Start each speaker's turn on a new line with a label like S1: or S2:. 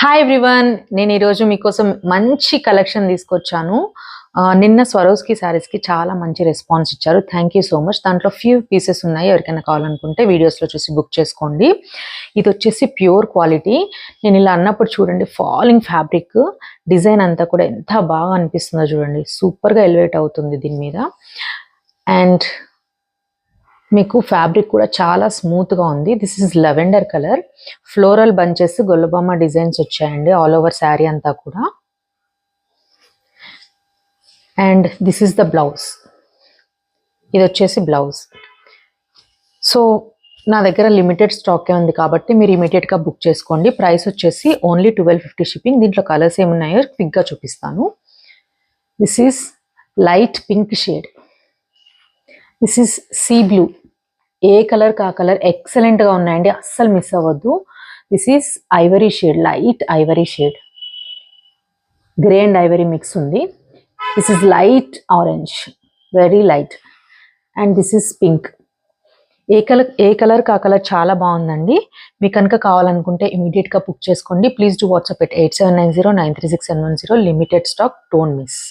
S1: Hi everyone, నేను ఈరోజు మీకోసం మంచి కలెక్షన్ తీసుకొచ్చాను. నిన్న స్వరోస్కి శారీస్కి చాలా మంచి రెస్పాన్స్ ఇచ్చారు. Thank you so much. దాంట్లో ఫ్యూ పీసెస్ ఉన్నాయి, ఎవరికైనా కావాలనుకుంటే వీడియోస్లో చూసి బుక్ చేసుకోండి. ఇది వచ్చేసి ప్యూర్ క్వాలిటీ. నేను ఇలా అన్నప్పుడు చూడండి, ఫాలింగ్ ఫ్యాబ్రిక్ డిజైన్ అంతా కూడా ఎంత బాగా అనిపిస్తుందో చూడండి. సూపర్గా ఎలివేట్ అవుతుంది దీని మీద. అండ్ మీకు ఫ్యాబ్రిక్ కూడా చాలా స్మూత్గా ఉంది. This is lavender colour. Floral bunches, గొల్లబొమ్మ డిజైన్స్ వచ్చాయండి ఆల్ ఓవర్ శారీ అంతా కూడా. And this is the blouse. ఇది వచ్చేసి బ్లౌజ్. సో నా దగ్గర లిమిటెడ్ స్టాకే ఉంది కాబట్టి మీరు ఇమీడియట్గా బుక్ చేసుకోండి. ప్రైస్ వచ్చేసి ఓన్లీ 1250 షిప్పింగ్. దీంట్లో కలర్స్ ఏమున్నాయో క్విక్గా చూపిస్తాను. This is light pink shade. This is sea blue. ఏ కలర్ కా కలర్ ఎక్సలెంట్గా ఉన్నాయండి, అస్సలు మిస్ అవ్వద్దు. This is ivory shade, light ivory shade. Grey and ivory mix ఉంది. This is light orange, very light. And this is pink. ఏ colour కా colour చాలా బాగుందండి. మీకు కనుక కావాలనుకుంటే ఇమీడియట్గా బుక్ చేసుకోండి. Please do WhatsApp at 8790936710. Limited stock, don't miss.